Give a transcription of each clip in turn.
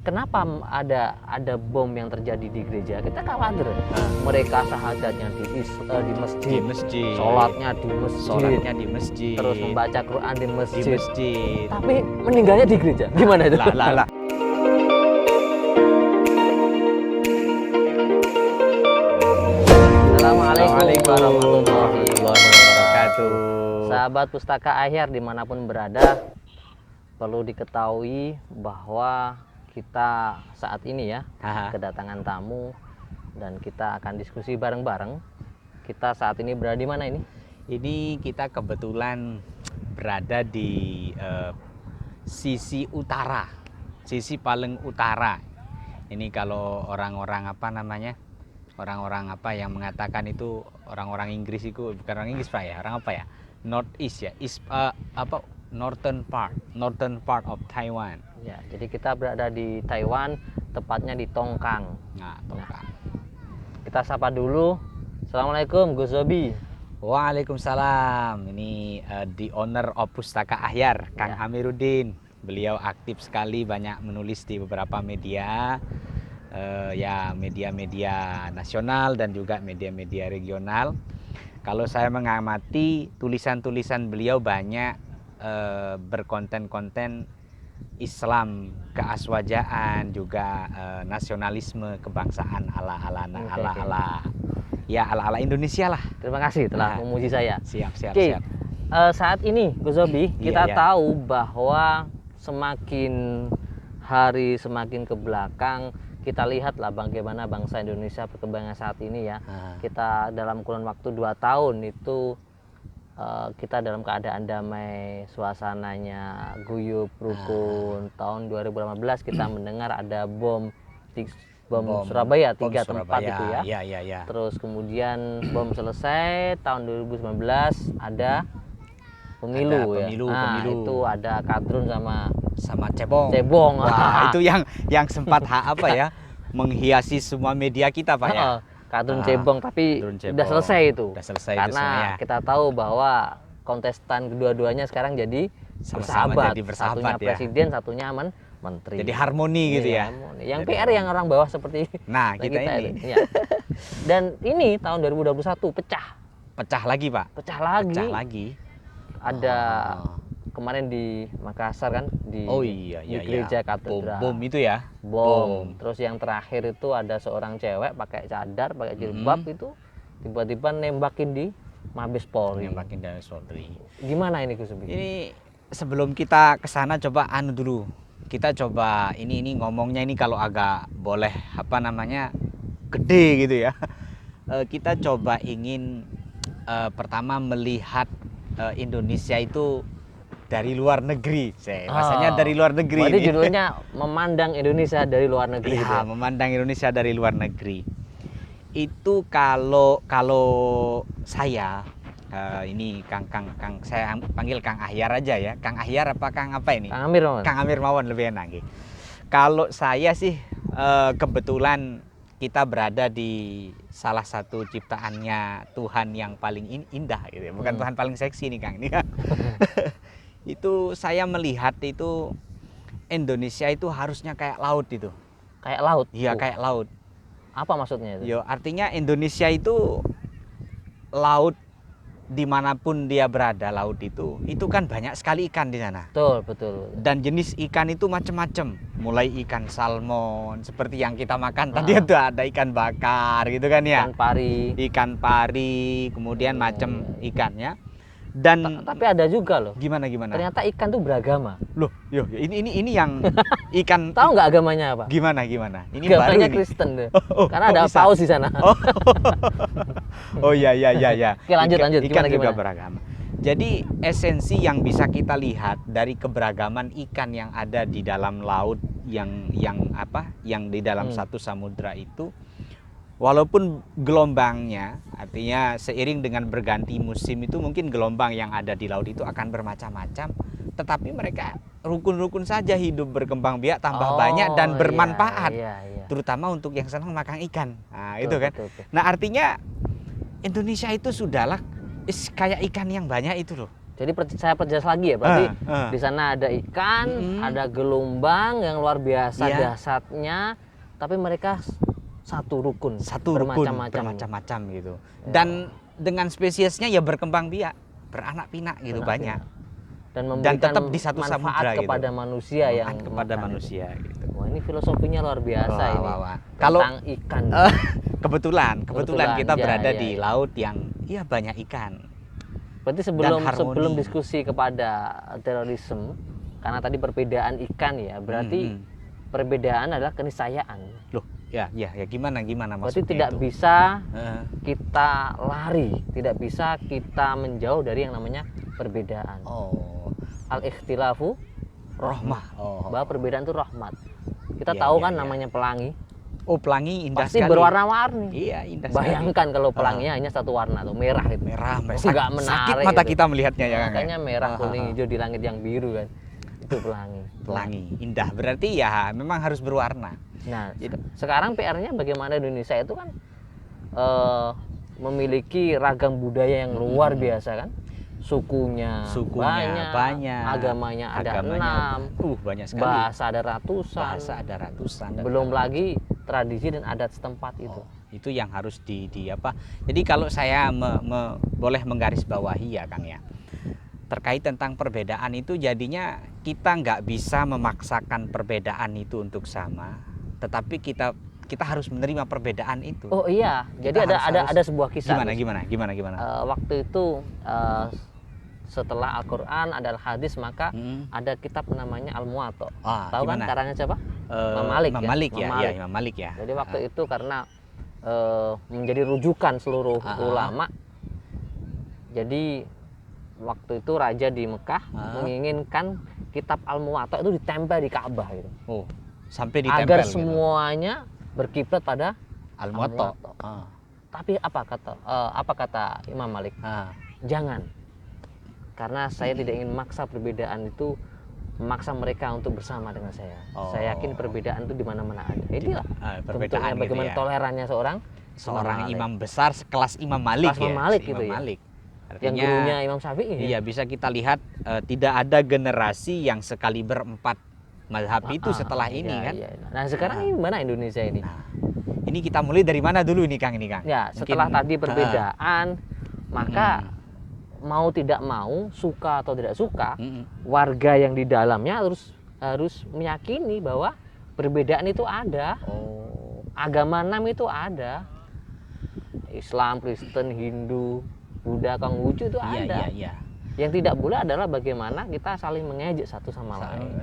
Kenapa ada bom yang terjadi di gereja? Kita khawatir mereka syahadatnya di Di masjid, masjid. sholatnya di masjid, Sholatnya di masjid. terus membaca Quran di di masjid, masjid. tapi meninggalnya di gereja. Gimana itu? Lah. Assalamualaikum warahmatullahi wabarakatuh. wabarakatuh. Sahabat Pustaka Ahyar dimanapun berada, perlu diketahui bahwa kita saat ini ya Haha. kedatangan tamu dan kita akan diskusi bareng-bareng. Kita saat ini berada di mana ini? Ini kita kebetulan berada di sisi utara, sisi paling utara. Ini kalau orang-orang orang-orang apa yang mengatakan itu orang-orang Inggris itu bukan orang Inggris Pak ya, orang apa ya? North East ya, northern part of Taiwan. Ya, jadi kita berada di Taiwan, tepatnya di Tongkang. Nah, Tongkang. Kita sapa dulu. Assalamualaikum Gus Zobi. Waalaikumsalam. Ini the owner of Pustaka Ahyar, Kang Ya. Amiruddin. Beliau aktif sekali, banyak menulis di beberapa media, ya media-media nasional dan juga media-media regional. Kalau saya mengamati tulisan-tulisan beliau banyak berkonten-konten Islam, keaswajaan, juga nasionalisme, kebangsaan ala Indonesia lah. Terima kasih telah Nah. memuji saya. Siap. Oke, saat ini Gus Zobi, kita Iya. tahu bahwa semakin hari semakin ke belakang, kita lihatlah bagaimana bangsa Indonesia perkembangan saat ini ya. Kita dalam kurun waktu 2 tahun itu kita dalam keadaan damai, suasananya guyup, rukun. Tahun 2018 kita mendengar ada bom Surabaya, 3 tempat itu ya. Iya. Terus kemudian bom selesai, tahun 2019 ada pemilu, Ada ya. pemilu. Itu ada Kadrun Sama cebong. Cebong. Wah, itu yang sempat menghiasi semua media kita Pak ya. Kadrun Cebong, tapi Kadrun Cebong. udah selesai itu. Udah selesai itu Karena semua ya. kita tahu bahwa kontestan kedua-duanya sekarang jadi Sama-sama bersahabat. jadi bersahabat Satunya ya. presiden, satunya menteri. Jadi harmoni gitu ya. Harmoni. Yang Jadi PR yang orang bawah seperti Nah, kita ini Ya. Dan ini tahun 2021 pecah lagi Pak. pecah lagi. Pecah lagi. Ada Oh. kemarin di Makassar kan di Oh iya di gereja katedral. Bom itu ya. Bom. Terus yang terakhir itu ada seorang cewek pakai cadar, pakai jilbab itu tiba-tiba nembakin di Mabes Polri. Nembakin dari Polri. Gimana ini Gus Zobi? Ini sebelum kita ke sana coba dulu. Kita coba ini ngomongnya ini kalau agak boleh gede gitu ya. Kita coba ingin pertama melihat Indonesia itu dari luar negeri. Bahasanya dari luar negeri. Berarti ini. judulnya memandang Indonesia dari luar negeri. Iya, gitu ya? memandang Indonesia dari luar negeri. Itu kalau saya ini Kang saya panggil Kang Ahyar aja ya. Kang Ahyar apa Kang apa ini? Kang Amir, Mas. Kang Amir Mawon lebih enak. Nggih. Kalau saya sih kebetulan kita berada di salah satu ciptaannya Tuhan yang paling indah gitu ya. Bukan Tuhan paling seksi nih Kang ini kan. Itu saya melihat itu Indonesia itu harusnya kayak laut itu. Kayak laut. Iya, kayak laut. Apa maksudnya itu? Yo, artinya Indonesia itu laut dimanapun dia berada, laut itu kan banyak sekali ikan di sana. Betul. Dan jenis ikan itu macam-macam, mulai ikan salmon seperti yang kita makan tadi itu ada ikan bakar gitu kan ya. Ikan pari, kemudian macam ikannya. Dan tapi ada juga loh. gimana? Ternyata ikan tuh beragama. Loh, ini yang ikan Tahu nggak agamanya apa? gimana? Ini Agamanya baru ini. Kristen deh. Oh, Karena ada bisa? paus di sana. Oh iya. Oke, lanjut. Ikan juga Gimana? beragama. Jadi esensi yang bisa kita lihat dari keberagaman ikan yang ada di dalam laut yang di dalam satu samudra itu, walaupun gelombangnya, artinya seiring dengan berganti musim itu mungkin gelombang yang ada di laut itu akan bermacam-macam, tetapi mereka rukun-rukun saja hidup, berkembang biak, tambah banyak dan bermanfaat. Iya. Terutama untuk yang senang makan ikan. Nah, Betul, itu kan. betul. Nah, artinya Indonesia itu sudahlah kayak ikan yang banyak itu loh. Jadi saya perjelas lagi ya, berarti di sana ada ikan, ada gelombang yang luar biasa dahsyatnya, tapi mereka satu rukun bermacam-macam gitu. Dan dengan spesiesnya ya berkembang biak, beranak pinak gitu banyak. Dan tetap di satu samudra kepada gitu. manusia yang kepada manusia itu. gitu. Wah, ini filosofinya luar biasa ini. Kalau tentang ikan. kebetulan kita berada di laut yang ya banyak ikan. Berarti sebelum diskusi kepada terorisme, karena tadi perbedaan ikan ya, berarti perbedaan adalah keniscayaan. Loh, ya gimana maksudnya? Berarti tidak bisa kita lari, tidak bisa kita menjauh dari yang namanya perbedaan. Al-ikhtilafu rahmah. Bahwa perbedaan itu rahmat. Kita tahu kan namanya pelangi. Pelangi indah pasti sekali. Berwarna-warni. Iya, indah Bayangkan sekali. Kalau pelanginya hanya satu warna tuh, merah itu. Merah, nggak menarik. Sakit mata gitu. kita melihatnya ya kan. Makanya merah, kuning, hijau di langit yang biru kan. Itu pelangi. Pelangi, indah. Berarti ya memang harus berwarna. Nah, sekarang PR-nya bagaimana Indonesia itu kan memiliki ragam budaya yang luar biasa kan. Sukunya banyak, agamanya ada 6, banyak sekali. Bahasa ada ratusan. Belum lagi tradisi dan adat setempat itu. Itu yang harus di apa? Jadi kalau saya boleh menggarisbawahi ya Kang ya, terkait tentang perbedaan itu jadinya kita nggak bisa memaksakan perbedaan itu untuk sama, tetapi kita harus menerima perbedaan itu. Oh iya, jadi ada sebuah kisah. Gimana? Waktu itu setelah Al-Quran ada hadis, maka ada kitab namanya Al-Muwatta. Tahu kan karangan siapa? Imam Malik ya. Jadi waktu itu karena menjadi rujukan seluruh ulama, jadi waktu itu raja di Mekah menginginkan kitab Al-Muwatta itu ditempel di Ka'bah gitu. Sampai ditempel agar gitu. Semuanya berkiblat pada Al-Muwatta. Tapi apa kata Imam Malik? Jangan. Karena saya tidak ingin memaksa perbedaan itu, memaksa mereka untuk bersama dengan saya. Saya yakin perbedaan itu di mana-mana ada. Inilah perbedaan bagaimana tolerannya seorang imam besar sekelas Imam Malik. Malik. Artinya, yang gurunya Imam Syafi'i. Iya, bisa kita lihat tidak ada generasi yang sekaliber 4 mazhab itu setelah ini kan. Iya. Nah, sekarang ini mana Indonesia ini? Ini kita mulai dari mana dulu nih Kang? Ya, setelah tadi perbedaan, maka mau tidak mau, suka atau tidak suka, warga yang di dalamnya harus meyakini bahwa perbedaan itu ada. Agama 6 itu ada. Islam, Kristen, Hindu, Buddha, Konghucu itu ada. Iya. Yang tidak boleh adalah bagaimana kita saling mengejek satu sama lain.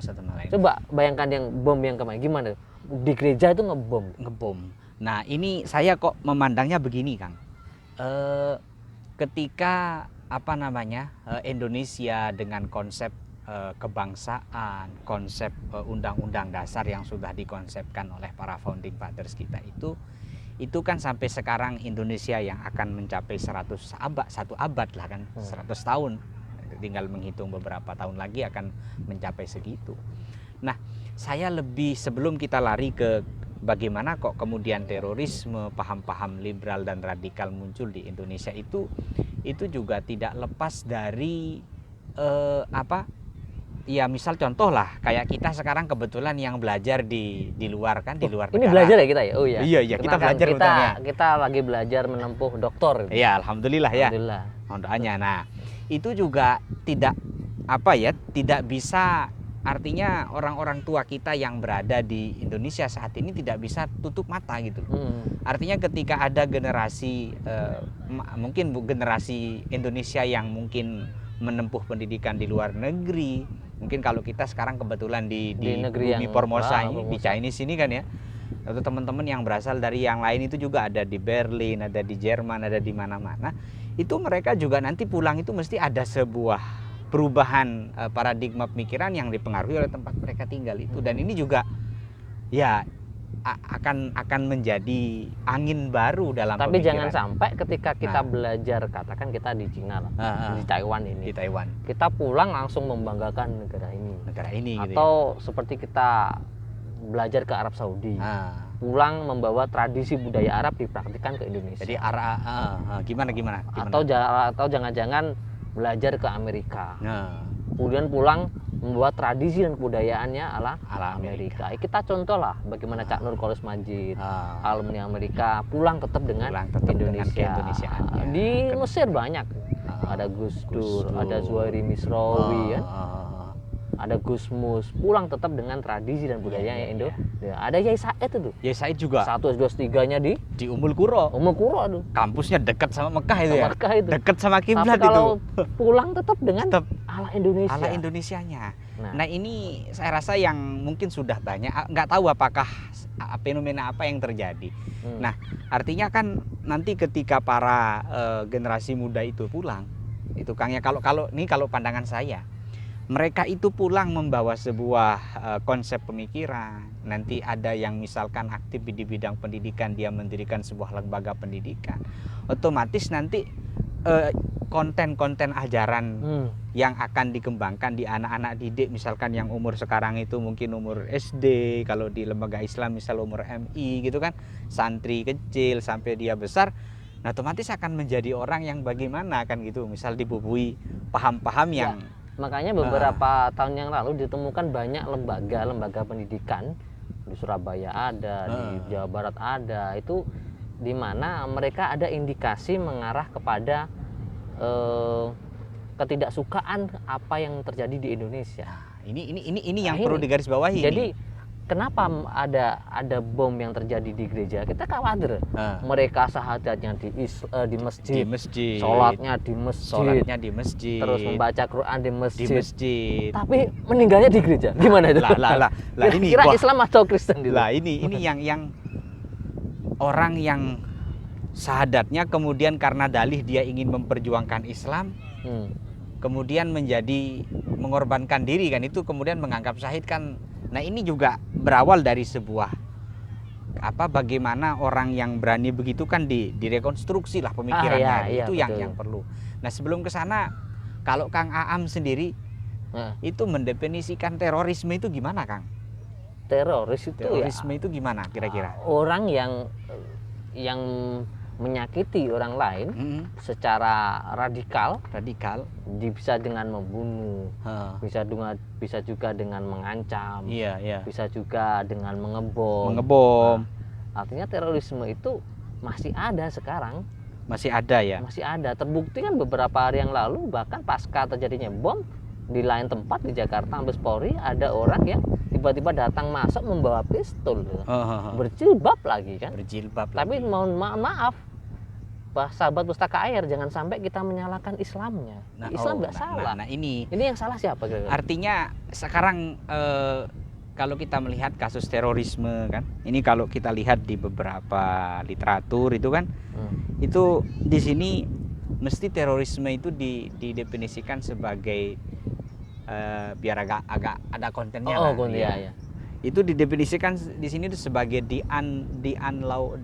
Coba bayangkan yang bom yang kemarin, gimana? Di gereja itu ngebom. Nah, ini saya kok memandangnya begini, Kang. Ketika Indonesia dengan konsep kebangsaan, konsep undang-undang dasar yang sudah dikonsepkan oleh para founding fathers kita itu kan sampai sekarang Indonesia yang akan mencapai 1 abad lah kan, 100 tahun. Tinggal menghitung beberapa tahun lagi akan mencapai segitu. Nah, saya sebelum kita lari ke bagaimana kok kemudian terorisme, paham-paham liberal dan radikal muncul di Indonesia itu juga tidak lepas dari ya misal contoh lah kayak kita sekarang kebetulan yang belajar di luar kan, di luar negara. Ini belajar ya kita ya? Oh iya. Iya, kita belajar kita lagi belajar menempuh doktor. Iya, alhamdulillah ya. Mohon doanya. Nah, itu juga tidak bisa, artinya orang-orang tua kita yang berada di Indonesia saat ini tidak bisa tutup mata gitu. Artinya ketika ada generasi mungkin generasi Indonesia yang mungkin menempuh pendidikan di luar negeri, mungkin kalau kita sekarang kebetulan di negeri Bumi Formosa ini, di Chinese ini kan ya, atau teman-teman yang berasal dari yang lain itu juga ada di Berlin, ada di Jerman, ada di mana-mana, itu mereka juga nanti pulang itu mesti ada sebuah perubahan paradigma pemikiran yang dipengaruhi oleh tempat mereka tinggal itu. Dan ini juga ya akan menjadi angin baru dalam Tapi pemikiran. Jangan sampai ketika kita belajar, katakan kita di Cina lah, di Taiwan ini. Di Taiwan. Kita pulang langsung membanggakan negara ini. Atau gitu seperti kita belajar ke Arab Saudi. Pulang membawa tradisi budaya Arab dipraktikkan ke Indonesia. Jadi gimana? Atau jangan-jangan belajar ke Amerika. Nah, Kemudian pulang membawa tradisi dan kebudayaannya ala ala Amerika. Kita contoh lah bagaimana Cak Nur Kholis Majid, Ah, alumni Amerika, pulang tetap dengan pulang tetap dengan Indonesia. keindonesiaannya. Di Mesir banyak. Ah, Ada Gus Gus Dur, Dur. ada Zuhairi Misrawi, kan? Ah, Ada Gus Mus, pulang tetap dengan tradisi dan budayanya Indo. Ya, ada Yai Said itu. Yai Said juga 1, 2, 3-nya di di Ummul Qura. Ummul Qura tuh. Kampusnya dekat sama Mekah itu ya. Mekah itu. Dekat sama Tapi kiblat kalau itu. pulang tetap dengan Tetap ala Indonesia. ala Indonesianya. Nah, Nah, ini saya rasa yang mungkin sudah banyak, nggak tahu apakah fenomena apa yang terjadi. Nah, artinya kan nanti ketika para generasi muda itu pulang, itu Kang ya, kalau pandangan saya, mereka itu pulang membawa sebuah konsep pemikiran. Nanti ada yang misalkan aktif di bidang pendidikan, dia mendirikan sebuah lembaga pendidikan. Otomatis nanti konten-konten ajaran yang akan dikembangkan di anak-anak didik, misalkan yang umur sekarang itu mungkin umur SD, kalau di lembaga Islam misal umur MI gitu kan, santri kecil sampai dia besar. Nah, otomatis akan menjadi orang yang bagaimana kan gitu, misal dibubui paham-paham Ya. yang Makanya beberapa tahun yang lalu ditemukan banyak lembaga pendidikan di Surabaya ada, di Jawa Barat ada, itu di mana mereka ada indikasi mengarah kepada ketidaksukaan apa yang terjadi di Indonesia. ini yang Nah, perlu digarisbawahi. Jadi kenapa ada bom yang terjadi di gereja? Kita khawatir mereka sahadatnya di masjid, sholatnya di masjid, terus membaca Quran di masjid, tapi meninggalnya di gereja. Gimana itu? Lah ini kira Islam atau Kristen gitu? Lah ini yang orang yang sahadatnya kemudian karena dalih dia ingin memperjuangkan Islam, kemudian mengorbankan diri kan, itu kemudian menganggap syahid kan. Nah, ini juga berawal dari sebuah bagaimana orang yang berani begitu kan direkonstruksi lah pemikirannya. Iya, itu yang perlu. Nah, sebelum ke sana, kalau Kang Aam sendiri itu mendefinisikan terorisme itu gimana, Kang? Terorisme itu gimana kira-kira? Orang yang menyakiti orang lain secara radikal, bisa dengan membunuh, bisa juga dengan mengancam, bisa juga dengan mengebom. Nah, artinya terorisme itu masih ada sekarang. Masih ada ya? Masih ada. Terbukti kan beberapa hari yang lalu, bahkan pasca terjadinya bom di lain tempat di Jakarta, Mabes Polri, ada orang yang tiba-tiba datang masuk membawa pistol, berjilbab lagi kan. Tapi mohon maaf, sahabat Pustaka Air, jangan sampai kita menyalahkan Islamnya. Islam nggak salah. Nah, ini yang salah siapa kira-kira? Artinya sekarang kalau kita melihat kasus terorisme kan, ini kalau kita lihat di beberapa literatur itu kan, itu di sini mesti terorisme itu didefinisikan sebagai biar agak ada kontennya lah. Ya. Itu didefinisikan di sini itu sebagai the unlaw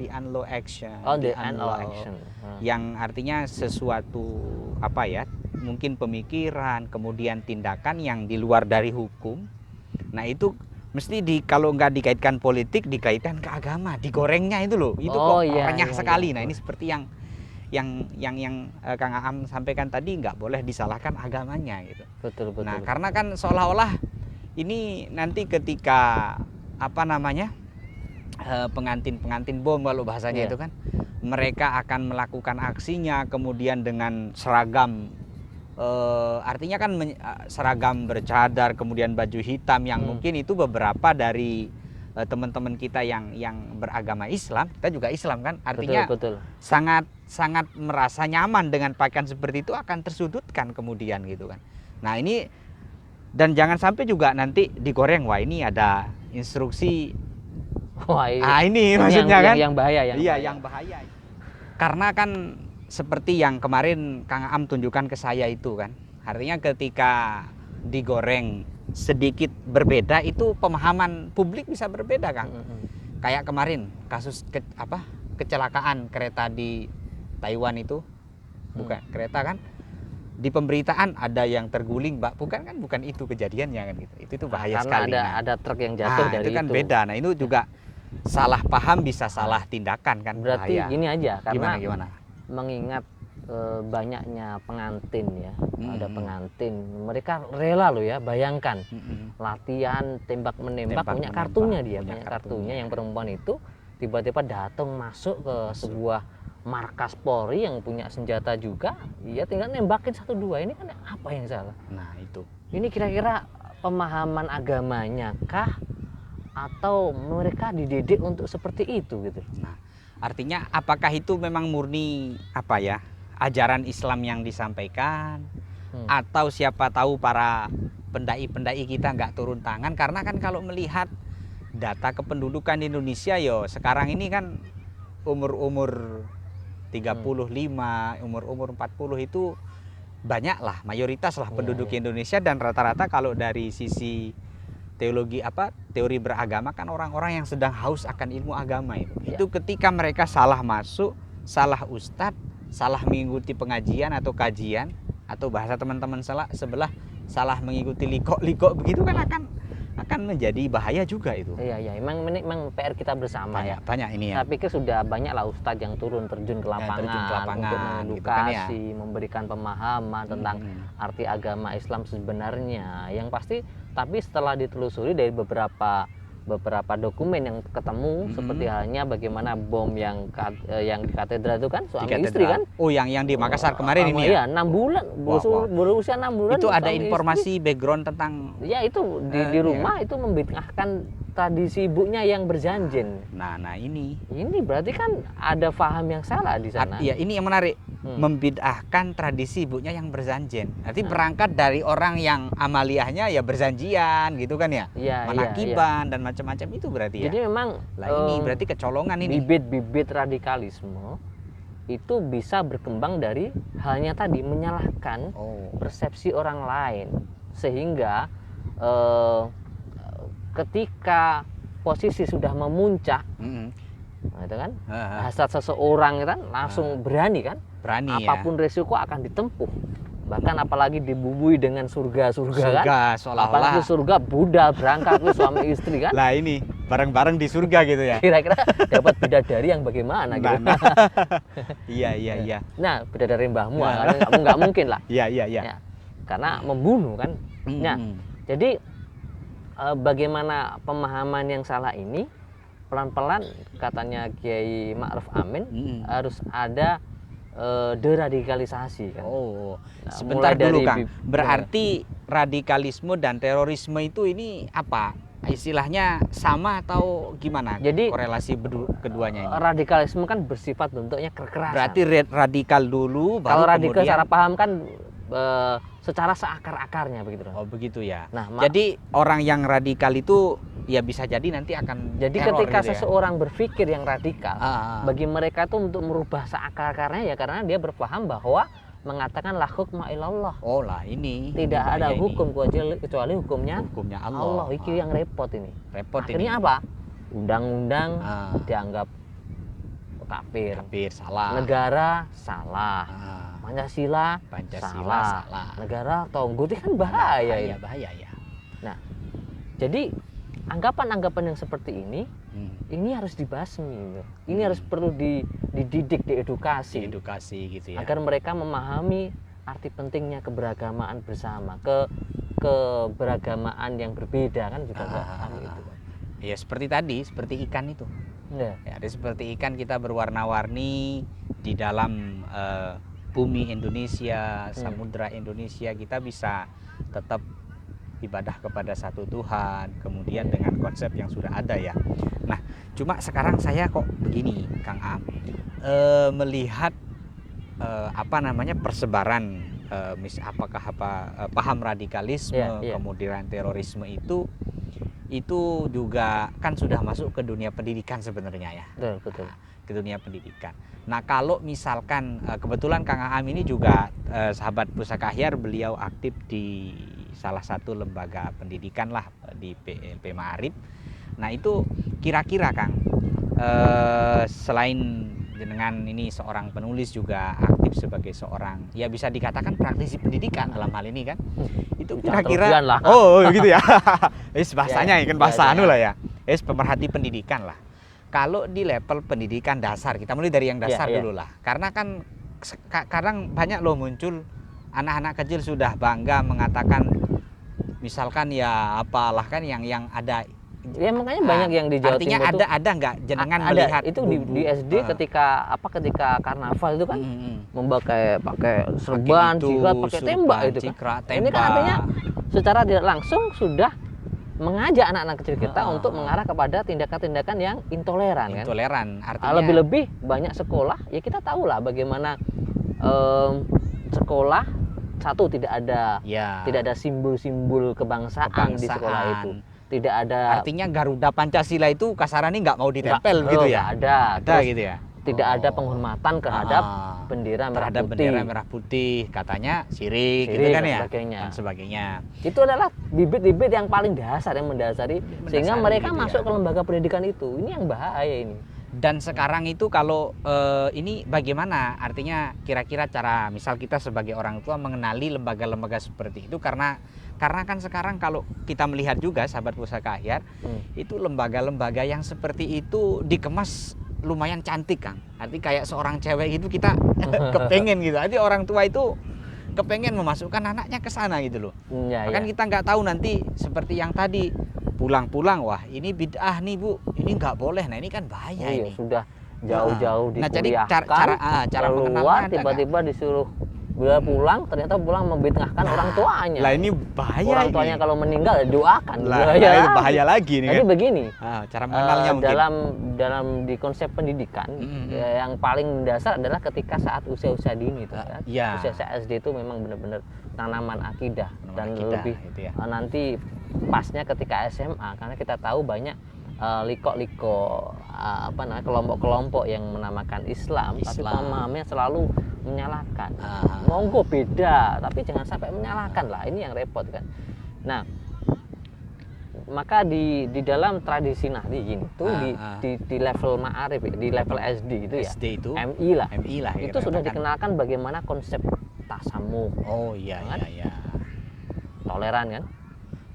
action. Action. Yang artinya sesuatu mungkin pemikiran, kemudian tindakan yang di luar dari hukum. Nah, itu mesti kalau nggak dikaitkan politik, dikaitkan ke agama, digorengnya itu loh. Itu renyah sekali. Nah, ini seperti yang Kang Aam sampaikan tadi, nggak boleh disalahkan agamanya gitu. Betul. Nah, karena kan seolah-olah ini nanti ketika pengantin bom kalau bahasanya itu kan, mereka akan melakukan aksinya kemudian dengan seragam, artinya kan seragam bercadar, kemudian baju hitam yang mungkin itu beberapa dari teman-teman kita yang beragama Islam, kita juga Islam kan, artinya betul. sangat merasa nyaman dengan pakaian seperti itu, akan tersudutkan kemudian gitu kan. Nah, ini dan jangan sampai juga nanti digoreng, wah ini ada instruksi, ini maksudnya kan yang bahaya yang bahaya. Karena kan seperti yang kemarin Kang Aam tunjukkan ke saya itu kan, artinya ketika digoreng sedikit berbeda, itu pemahaman publik bisa berbeda, Kang. Kayak kemarin kasus kecelakaan kereta di Taiwan itu, bukan kereta kan, di pemberitaan ada yang terguling, Mbak, bukan itu kejadiannya kan gitu. Itu bahaya sekali. Karena ada truk yang jatuh dari itu kan beda. Nah, itu juga salah paham bisa salah tindakan kan. Berarti bahaya. Gini aja, karena gimana? mengingat banyaknya pengantin ya, ada pengantin, mereka rela loh ya, bayangkan latihan tembak menembak, punya kartunya dia, punya kartunya. Yang perempuan itu tiba-tiba datang masuk ke sebuah markas Polri yang punya senjata juga, ya tinggal nembakin 1-2. Ini kan apa yang salah? Nah itu. Ini kira-kira pemahaman agamanya kah, atau mereka dididik untuk seperti itu gitu? Nah, artinya apakah itu memang murni apa ya, ajaran Islam yang disampaikan, atau siapa tahu para pendai-pendai kita nggak turun tangan? Karena kan kalau melihat data kependudukan Indonesia yo sekarang ini kan umur-umur 35, umur-umur 40 itu banyak lah, mayoritas lah penduduk Indonesia, dan rata-rata kalau dari sisi teologi teori beragama kan orang-orang yang sedang haus akan ilmu agama itu. Itu ketika mereka salah masuk, salah ustadz, salah mengikuti pengajian atau kajian, atau bahasa teman-teman sebelah salah mengikuti liko-liko begitu kan akan menjadi bahaya juga itu. Iya, emang PR kita bersama banyak ini ya. Saya pikir sudah banyak lah ustadz yang terjun ke lapangan untuk mengedukasi, gitu kan ya, memberikan pemahaman tentang arti agama Islam sebenarnya. Yang pasti, tapi setelah ditelusuri dari beberapa dokumen yang ketemu, seperti halnya bagaimana bom yang di katedral itu kan suami istri kan? Oh, yang di Makassar kemarin ini ya? Iya, 6 bulan, berusia 6 bulan. Itu ada informasi istri. Background tentang? Ya itu di rumah itu membid'ahkan tradisi ibunya yang berjanjin. Nah ini berarti kan ada paham yang salah di sana. Iya, ini yang menarik. Membid'ahkan tradisi ibunya yang berjanjin. Berarti berangkat dari orang yang amaliyahnya ya berjanjian gitu kan ya? Manakiban dan macam-macam itu berarti ya. Jadi memang ini berarti kecolongan ini. Bibit-bibit radikalisme itu bisa berkembang dari halnya tadi, menyalahkan persepsi orang lain, sehingga ketika posisi sudah memuncak, itu kan hasrat seseorang itu kan langsung berani kan, apapun resiko akan ditempuh. Bahkan apalagi dibubui dengan surga kan, apalagi surga Buddha berangkat ke suami istri kan. Lah ini bareng-bareng di surga gitu ya. Kira-kira dapat bidadari yang bagaimana gitu. Iya. Nah, bidadari mbahmu nggak mungkin lah. Iya. Karena membunuh kan. Nah, jadi bagaimana pemahaman yang salah ini pelan-pelan, katanya Kiai Ma'ruf Amin, harus ada deradikalisasi kan. Sebentar dulu Kang. Berarti radikalisme dan terorisme itu ini apa? Istilahnya sama atau gimana? Jadi korelasi keduanya ini? Radikalisme kan bersifat bentuknya kekerasan. Berarti radikal dulu, baru kalau radikal kemudian... secara paham kan secara seakar-akarnya begitu. Begitu ya. Nah, jadi orang yang radikal itu ya bisa jadi nanti akan jadi ketika gitu seseorang berpikir yang radikal, bagi mereka itu untuk merubah seakar-akarnya ya karena dia berpaham bahwa mengatakan la hukma illallah. Ini tidak ada hukum kecuali hukumnya Allah. Iki yang repot ini. Akhirnya apa? Undang-undang dianggap kafir, salah. Negara salah. Pancasila salah. Negara tonggut kan bahaya. Bahaya ya. Nah, jadi anggapan-anggapan yang seperti ini harus dibasmi. Ini harus perlu dididik, diedukasi gitu ya. Agar mereka memahami arti pentingnya keberagamaan bersama, keberagamaan yang berbeda kan juga itu. Ya seperti tadi, seperti ikan itu. Ya, seperti ikan kita berwarna-warni di dalam bumi Indonesia, samudra Indonesia, kita bisa tetap ibadah kepada satu Tuhan, kemudian dengan konsep yang sudah ada ya. Nah, cuma sekarang saya kok begini, Kang Am, melihat persebaran paham radikalisme, kemudian terorisme itu juga kan sudah masuk ke dunia pendidikan sebenarnya ya. Betul. Ke dunia pendidikan. Nah, kalau misalkan kebetulan Kang Am ini juga sahabat Pusaka Ahyar, beliau aktif di salah satu lembaga pendidikan lah di PLP Ma'arif. Nah, itu kira-kira Kang, selain jenengan ini seorang penulis, juga aktif sebagai seorang, ya bisa dikatakan praktisi pendidikan dalam hal ini kan, itu kira-kira gitu ya. Bahasanya kan bahasa lah ya. Pemerhati pendidikan lah. Kalau di level pendidikan dasar, kita mulai dari yang dasar dulu lah. Karena kan kadang banyak loh muncul anak-anak kecil sudah bangga mengatakan misalkan ya apalah kan yang ada. Ya makanya banyak yang di Jawa artinya Timur ada nggak jenengan ada, melihat itu di SD ketika karnaval itu kan pakai serban, cikrat, pakai tembak itu kan. Ini kan artinya secara tidak langsung sudah mengajak anak-anak kecil kita untuk mengarah kepada tindakan-tindakan yang intoleran kan. Artinya lebih-lebih banyak sekolah ya kita tahu lah bagaimana sekolah satu tidak ada simbol-simbol kebangsaan di sekolah itu. Tidak ada. Artinya Garuda Pancasila itu kasarannya nggak mau ditempel gitu ya? Ada gitu ya. Tidak ada penghormatan terhadap bendera merah putih, katanya sirik gitu kan ya, dan sebagainya. Itu adalah bibit-bibit yang paling dasar yang mendasari sehingga mereka gitu masuk ke lembaga pendidikan itu. Ini yang bahaya ini. Dan sekarang itu kalau ini bagaimana? Artinya kira-kira cara misal kita sebagai orang tua mengenali lembaga-lembaga seperti itu karena kan sekarang kalau kita melihat juga sahabat Pusaka Ahyar itu lembaga-lembaga yang seperti itu dikemas lumayan cantik Kang. Arti kayak seorang cewek itu kita kepengen gitu. Arti orang tua itu kepengen memasukkan anaknya ke sana gitu loh. Kan kita nggak tahu nanti seperti yang tadi pulang-pulang wah ini bid'ah nih Bu, ini nggak boleh. Nah ini kan bahaya ini. Sudah jauh-jauh dikuliahkan. Nah jadi cara keluar tiba-tiba disuruh bila pulang ternyata pulang membid'ahkan orang tuanya. Lah ini bahaya. Orang tuanya kalau meninggal doakan. Lah itu bahaya lagi nih. Jadi kan? Begini. Cara mengenalnya mungkin. Dalam di konsep pendidikan yang paling mendasar adalah ketika saat usia-usia dini itu kan. Usia SD itu memang benar-benar tanaman akidah dan lebih gitu ya. Nanti pasnya ketika SMA karena kita tahu banyak kelompok-kelompok yang menamakan Islam. Tapi pemahamannya selalu menyalahkan. Monggo beda, tapi jangan sampai menyalahkan lah. Ini yang repot kan. Nah, maka di dalam tradisi Nahdi ini tuh di level ma'arif, di level SD itu ya. SD itu MI lah. Itu sudah dikenalkan bagaimana konsep tasamuh. Oh iya kan? iya. Toleran kan?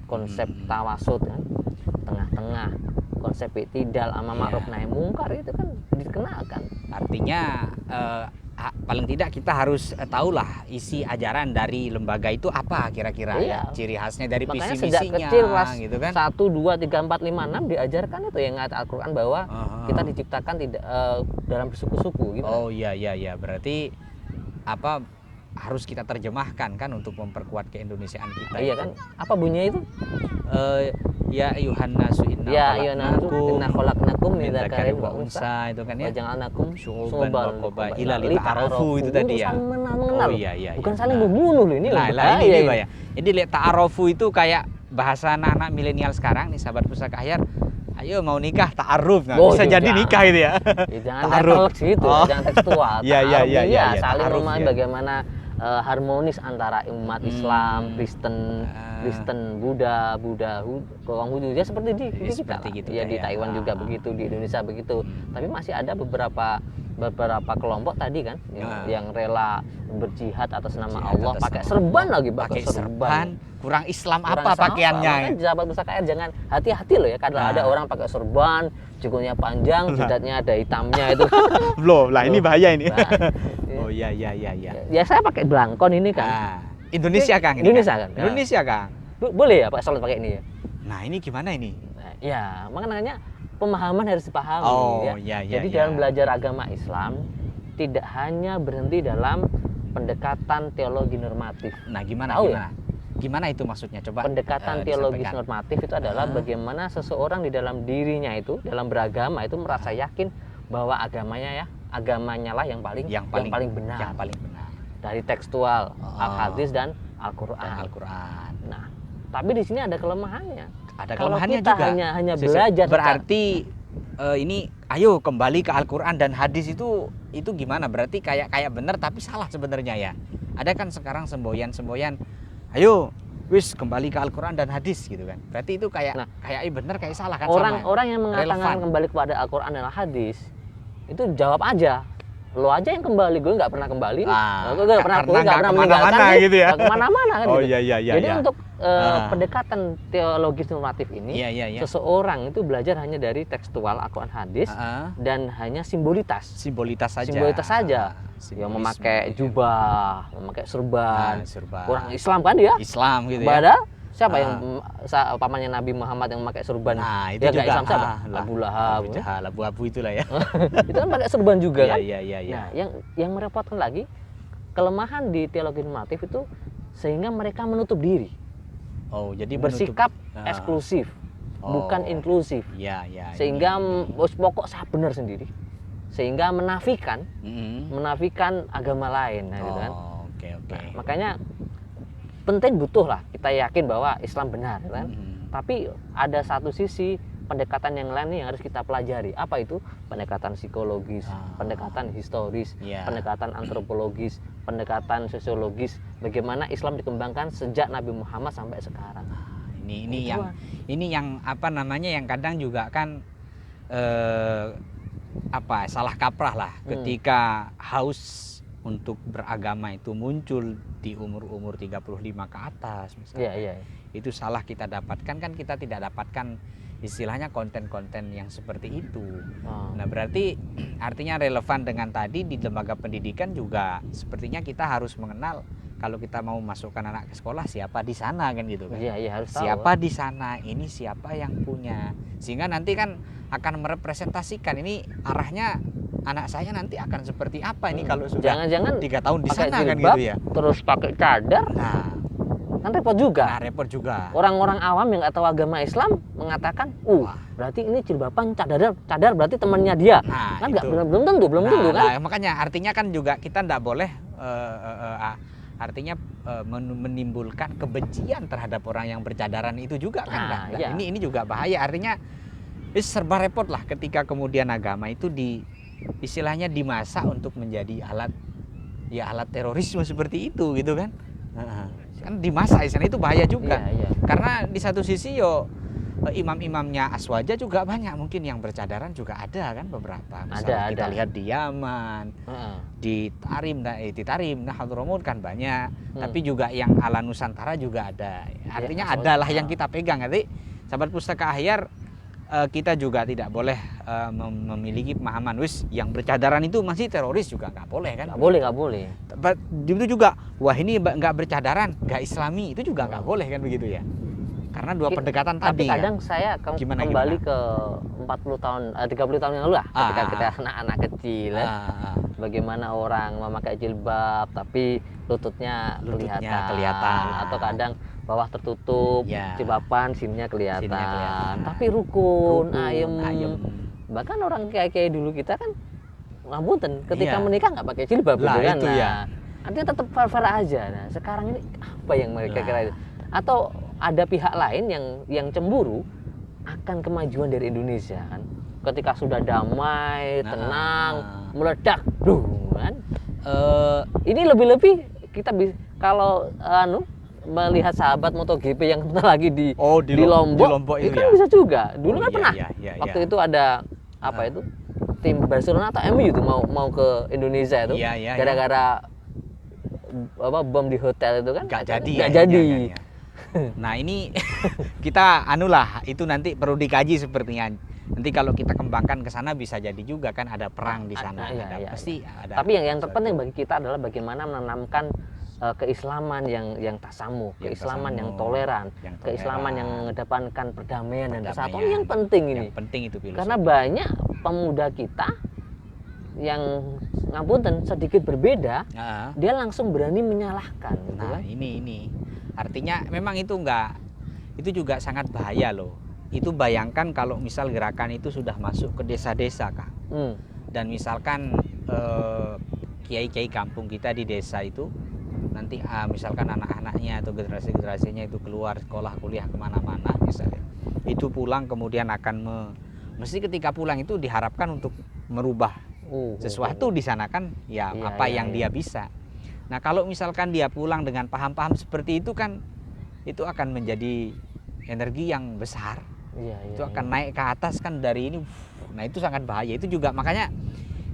Konsep tawasud kan? Tengah-tengah. Konsep i'tidal amar ma'ruf nahi mungkar itu kan dikenalkan. Artinya paling tidak kita harus tahulah isi ajaran dari lembaga itu apa kira-kira ya, ciri khasnya dari visi misinya. Sejak kecil kelas gitu kan. 1, 2, 3, 4, 5, 6 diajarkan itu yang ayat Al-Qur'an bahwa kita diciptakan tidak dalam bersuku-suku gitu. Oh iya berarti apa harus kita terjemahkan kan untuk memperkuat keindonesiaan kita. Iya kan? Apa bunyinya itu? Ya ayuhan nasu inna khalaqnakum min dzakarin wa unsa itu kan ya. Wa ja'alnakum syu'uban wa qabaila lita'arafu itu tadi ya. Oh iya. Bukan saling membunuh loh ini. Ini Pak ya. Jadi ta'arufu itu kayak bahasa anak-anak milenial sekarang nih sahabat Pusaka Ahyar. Ayo mau nikah ta'aruf. Nah, bisa jadi nikah itu ya. Jangan ta'aruf gitu, jangan tekstual. Iya, saling memahami bagaimana harmonis antara umat Islam, Kristen, Buddha, orang Hindu ya seperti di kita. Gitu, ya di Taiwan juga begitu, di Indonesia begitu. Tapi masih ada beberapa kelompok tadi kan yang rela berjihad atas nama Allah, pakai serban lagi, pakai serban. Kurang Islam apa pakaiannya? Kan sahabat Pusaka Ahyar jangan hati-hati loh ya karena ada orang pakai serban, cukurnya panjang, jidatnya ada hitamnya itu. Belum lah, ini bahaya ini. Oh iya. Ya saya pakai belangkon ini kan. Indonesia Kang. Indonesia Kang. Boleh ya Pak sholat pakai ini ya? Nah ini gimana ini? Ya makanya pemahaman harus dipahami. Jadi dalam belajar agama Islam tidak hanya berhenti dalam pendekatan teologi normatif. Nah gimana itu maksudnya? Coba pendekatan teologis normatif itu adalah bagaimana seseorang di dalam dirinya itu dalam beragama itu merasa yakin bahwa agamanya lah yang paling benar. Dari tekstual Al-Hadis dan Al-Qur'an. Nah, tapi di sini ada kelemahannya. Kalau kita juga hanya belajar berarti ini ayo kembali ke Al-Qur'an dan hadis itu gimana? Berarti kayak benar tapi salah sebenarnya ya. Ada kan sekarang semboyan ayo wis kembali ke Al-Qur'an dan hadis gitu kan. Berarti itu kayak benar kayak salah kan. Orang yang mengatakan kembali kepada Al-Qur'an dan hadis itu jawab aja lo aja yang kembali, gue nggak pernah kembali. Gue nggak pernah kemana-mana meninggalkan gitu ya. nggak kemana-mana kan. Oh gitu. iya. Jadi untuk pendekatan teologis normatif ini, seseorang itu belajar hanya dari tekstual Al-Quran hadis dan hanya simbolitas saja. Yang memakai jubah, memakai serban. Orang Islam kan dia? Islam gitu ya. Padahal siapa yang pamannya Nabi Muhammad yang memakai serban? Nah, itu dia juga Islam siapa? Abu Lahab. Abu itulah ya. Itu kan pakai serban juga kan? Iya. Nah, yang merepotkan lagi, kelemahan di teologi normatif itu sehingga mereka menutup diri. Oh, jadi bersikap eksklusif, bukan inklusif. Sehingga pokok saya benar sendiri. Sehingga menafikan agama lain, nah, gitu kan. Nah, makanya penting butuh lah kita yakin bahwa Islam benar kan. Tapi ada satu sisi pendekatan yang lain yang harus kita pelajari. Apa itu? Pendekatan psikologis, pendekatan historis, pendekatan antropologis, pendekatan sosiologis. Bagaimana Islam dikembangkan sejak Nabi Muhammad sampai sekarang. Ini yang apa namanya yang kadang juga kan salah kaprah lah ketika haus untuk beragama itu muncul di umur 35 ke atas misalnya. Itu salah kita dapatkan, kan kita tidak dapatkan istilahnya konten-konten yang seperti itu. Nah, berarti artinya relevan dengan tadi di lembaga pendidikan juga sepertinya kita harus mengenal kalau kita mau masukkan anak ke sekolah siapa di sana kan gitu kan. Harus tahu. Siapa di sana, ini siapa yang punya. Sehingga nanti kan akan merepresentasikan ini arahnya anak saya nanti akan seperti apa ini kalau sudah jangan-jangan 3 tahun di sana jilbab, kan gitu ya. Terus pakai cadar. Nah, kan repot juga. Orang-orang awam yang nggak tahu agama Islam mengatakan, berarti ini jilbaban cadar berarti temannya dia. Nah, kan belum tentu kan. Nah, makanya artinya kan juga kita nggak boleh menimbulkan kebencian terhadap orang yang bercadaran itu juga kan. Ini juga bahaya, artinya serba repot lah ketika kemudian agama itu istilahnya dimasak untuk menjadi alat terorisme seperti itu gitu kan. Kan dimasak istilahnya itu bahaya juga. Karena di satu sisi imam-imamnya Aswaja juga banyak mungkin yang bercadaran juga ada kan beberapa. Misalnya kita lihat di Yaman, di Tarim, Hadramut kan banyak. Tapi juga yang ala Nusantara juga ada. Artinya adalah yang kita pegang. Nanti sahabat Pustaka Ahyar, kita juga tidak boleh memiliki pemahaman yang bercadaran itu masih teroris juga nggak boleh kan? Nggak boleh. Itu juga ini nggak bercadaran, nggak Islami, itu juga nggak boleh kan begitu ya? Karena dua pendekatan tapi tadi. Tapi kadang saya kembali ke 40 tahun, 30 tahun yang lalu lah, ketika kita anak-anak kecil, bagaimana orang memakai jilbab tapi lututnya kelihatan, atau kadang bawah tertutup, jilbaban sininya kelihatan. Tapi rukun, ayem. Bahkan orang kayak dulu kita kan, ngapunten, ketika menikah nggak pakai jilbab, gitu kan? Artinya tetap fair aja. Nah, sekarang ini apa yang mereka kira itu? Atau ada pihak lain yang cemburu akan kemajuan dari Indonesia kan? Ketika sudah damai, tenang, meledak, kan? Ini lebih-lebih kita bisa kalau melihat sahabat MotoGP yang lagi di Lombok itu kan bisa juga. Dulu kan pernah. Waktu itu ada itu tim Barcelona atau MU itu mau ke Indonesia itu gara-gara bom di hotel itu kan nggak jadi. Nah, ini kita itu nanti perlu dikaji sepertinya. Nanti kalau kita kembangkan ke sana bisa jadi juga kan ada perang di sana. Pasti ada. Tapi yang terpenting bagi kita adalah bagaimana menanamkan keislaman yang tasamuh, keislaman yang toleran, keislaman yang mengedepankan perdamaian dan persatuan yang penting ini. Yang penting itu filosofi. Karena banyak pemuda kita yang ngapunten sedikit berbeda, dia langsung berani menyalahkan. Nah, ini artinya memang itu juga sangat bahaya loh. Itu bayangkan kalau misal gerakan itu sudah masuk ke desa-desa, Kak. Dan misalkan kiai-kiai kampung kita di desa itu nanti misalkan anak-anaknya atau generasi-generasinya itu keluar sekolah kuliah kemana-mana misalnya, itu pulang kemudian akan mesti ketika pulang itu diharapkan untuk merubah sesuatu di sana kan yang dia bisa. Nah, kalau misalkan dia pulang dengan paham-paham seperti itu kan itu akan menjadi energi yang besar. Itu akan naik ke atas kan dari ini. Nah, itu sangat bahaya. Itu juga makanya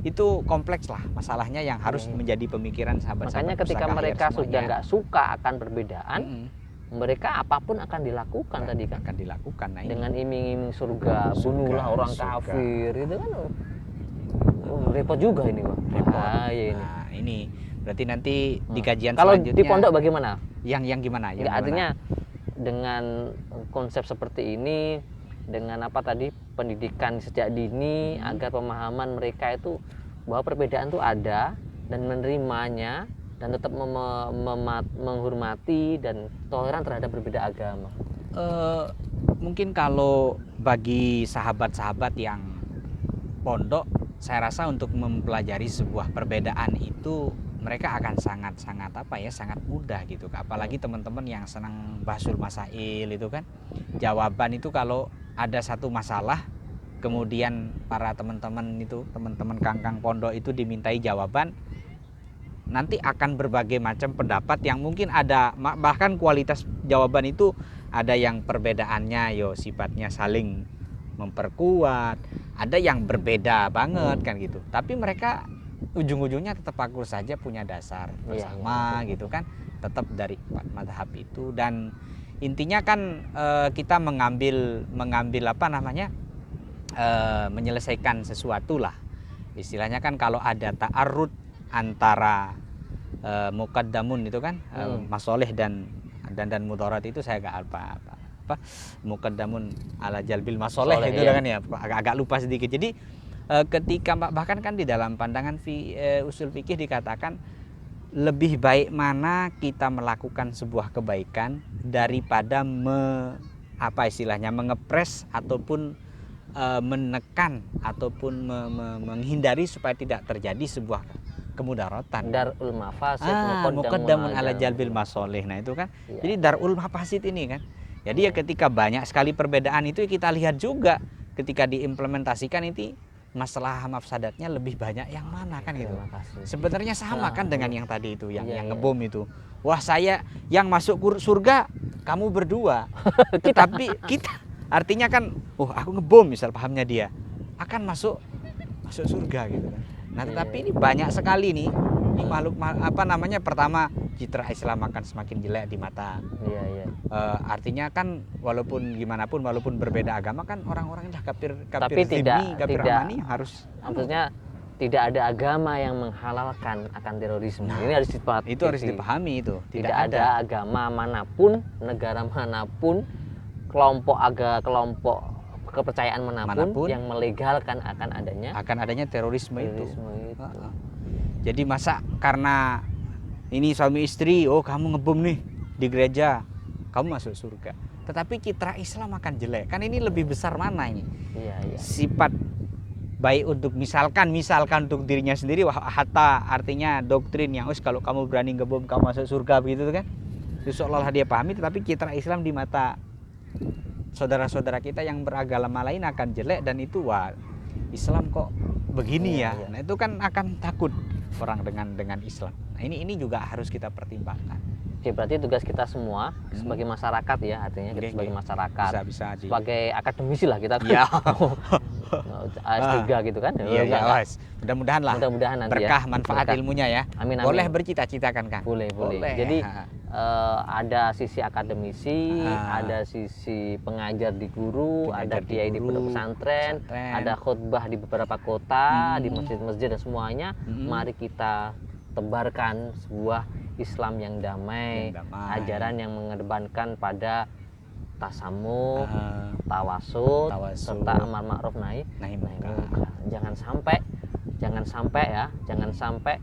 itu kompleks lah masalahnya yang harus menjadi pemikiran sahabat-sahabat. Makanya ketika mereka sudah nggak suka akan perbedaan, mereka apapun akan dilakukan tadi kan. Akan dilakukan. Nah, dengan iming-iming surga, bunuhlah orang kafir, itu kan. Repot juga ini, Pak. Repot. Ini. Nah, ini berarti nanti di kajian kalau selanjutnya. Kalau di pondok bagaimana? Yang gimana? Yang artinya dengan konsep seperti ini, dengan apa tadi, pendidikan sejak dini agar pemahaman mereka itu bahwa perbedaan itu ada dan menerimanya dan tetap menghormati dan toleran terhadap berbeda agama. Mungkin kalau bagi sahabat-sahabat yang pondok, saya rasa untuk mempelajari sebuah perbedaan itu mereka akan sangat mudah gitu. Apalagi teman-teman yang senang bahsul masail itu kan, jawaban itu kalau ada satu masalah kemudian para teman-teman kangkang pondok itu dimintai jawaban, nanti akan berbagai macam pendapat yang mungkin ada, bahkan kualitas jawaban itu ada yang perbedaannya sifatnya saling memperkuat, ada yang berbeda banget kan gitu, tapi mereka ujung-ujungnya tetap akur saja punya dasar bersama gitu kan, tetap dari empat mazhab itu. Dan intinya kan kita mengambil apa namanya, menyelesaikan sesuatu lah istilahnya kan. Kalau ada ta'arud antara muqaddamun itu kan, masoleh dan mudarat itu saya agak muqaddamun ala jalbil masoleh itu kan ya, agak lupa sedikit. Jadi ketika bahkan kan di dalam pandangan usul fikih dikatakan lebih baik mana kita melakukan sebuah kebaikan daripada mengepres ataupun menekan ataupun menghindari supaya tidak terjadi sebuah kemudaratan. Darul mafasid muqaddamun ala jalbil masoleh. Nah itu kan, jadi darul mafasid ini kan. Jadi ketika banyak sekali perbedaan itu kita lihat juga ketika diimplementasikan itu masalah mafsadatnya lebih banyak yang mana kan gitu. Sebenarnya sama kan dengan yang tadi itu, yang ngebom itu. Wah, saya yang masuk surga, kamu berdua. Tetapi kita artinya kan, aku ngebom misal pahamnya dia akan masuk surga gitu kan. Nah, tetapi ini banyak sekali nih makhluk pertama citra Islam akan semakin jelek di mata. Artinya kan walaupun gimana pun, walaupun berbeda agama kan orang-orang dah kafir zimmi, kafir amani harus. Maksudnya tidak ada agama yang menghalalkan akan terorisme. Ini harus dipahami itu. Tidak ada agama manapun, negara manapun, kelompok kepercayaan manapun yang melegalkan akan adanya terorisme itu. Jadi masa karena ini suami istri, kamu ngebom nih di gereja, kamu masuk surga. Tetapi citra Islam akan jelek. Kan ini lebih besar mana ini? Sifat baik untuk misalkan untuk dirinya sendiri, hatta artinya doktrin yang kalau kamu berani ngebom kamu masuk surga begitu kan. Seolah-olah dia pahami, tetapi citra Islam di mata saudara-saudara kita yang beragama lain akan jelek, dan itu Islam kok begini ya. Nah itu kan akan takut orang dengan Islam. Nah ini juga harus kita pertimbangkan. Oke, berarti tugas kita semua sebagai masyarakat ya, artinya kita sebagai masyarakat, sebagai akademisi lah kita. S3 gitu kan. Mudah-mudahan lah. Mudah-mudahan nanti berkah manfaat ilmunya ya. Amin. Boleh bercita-cita kan Kang? Boleh. Jadi ada sisi akademisi, ada sisi pengajar di guru, ada kiai di pondok pesantren, ada khutbah di beberapa kota, di masjid-masjid dan semuanya. Mari kita tebarkan sebuah Islam yang damai, ajaran yang mengedepankan pada tasamuh, tawasud, serta amar ma'ruf nahi munkar. Jangan sampai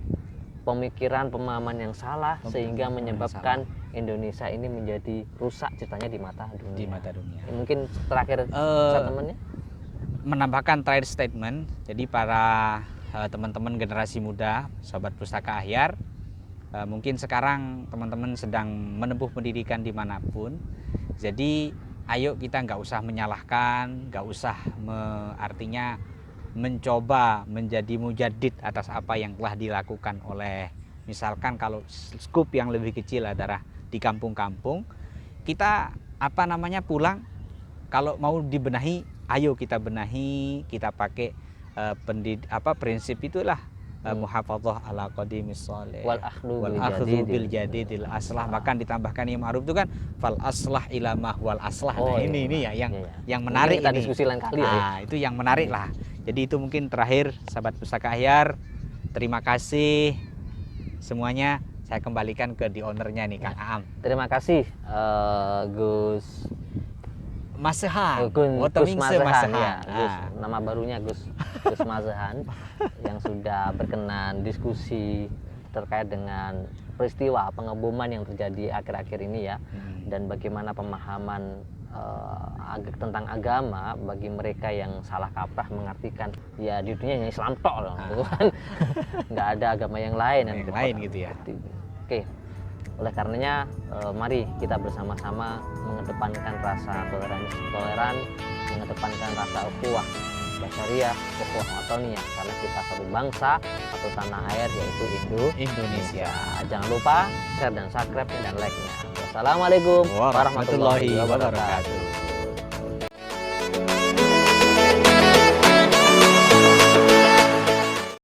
pemikiran pemahaman yang salah sehingga menyebabkan Indonesia ini menjadi rusak ceritanya di mata dunia. Mungkin terakhir temannya menambahkan terakhir statement. Jadi para teman-teman generasi muda, sobat Pustaka Ahyar, mungkin sekarang teman-teman sedang menempuh pendidikan dimanapun. Jadi ayo kita nggak usah menyalahkan, nggak usah artinya mencoba menjadi mujadid atas apa yang telah dilakukan oleh, misalkan kalau skup yang lebih kecil adalah di kampung-kampung, kita pulang, kalau mau dibenahi, ayo kita benahi, kita pakai prinsip itulah muhafadzah ala qadimis shalih Wal akhdhu bil jadidil aslah. Bahkan ditambahkan yang ma'ruf itu kan fal aslah ila mahwal aslah. Oh, Nah, iya, ini iya. ya yang Mungkin menarik kita ini. diskusi lain kali ya. Nah, itu yang menarik lah. Jadi itu mungkin terakhir sahabat Pustaka Ahyar. Terima kasih semuanya. Saya kembalikan ke the owner-nya nih, Kang Aam. Terima kasih Gus Masehan. Gus Mazehan ya. Gus, Ah. nama barunya Gus Mazehan yang sudah berkenan diskusi terkait dengan peristiwa pengeboman yang terjadi akhir-akhir ini ya, dan bagaimana pemahaman tentang agama bagi mereka yang salah kaprah mengartikan ya di dunia yang Islam tok loh, gitu kan. Nggak ada agama yang lain Yang lain gitu ya. Oke, oleh karenanya mari kita bersama-sama mengedepankan rasa toleran, mengedepankan rasa ukhuwah basyariah, ukhuwah watoniyah, karena kita satu bangsa, satu tanah air, yaitu Indonesia. Jangan lupa share dan subscribe dan like-nya. Wassalamualaikum warahmatullahi wabarakatuh.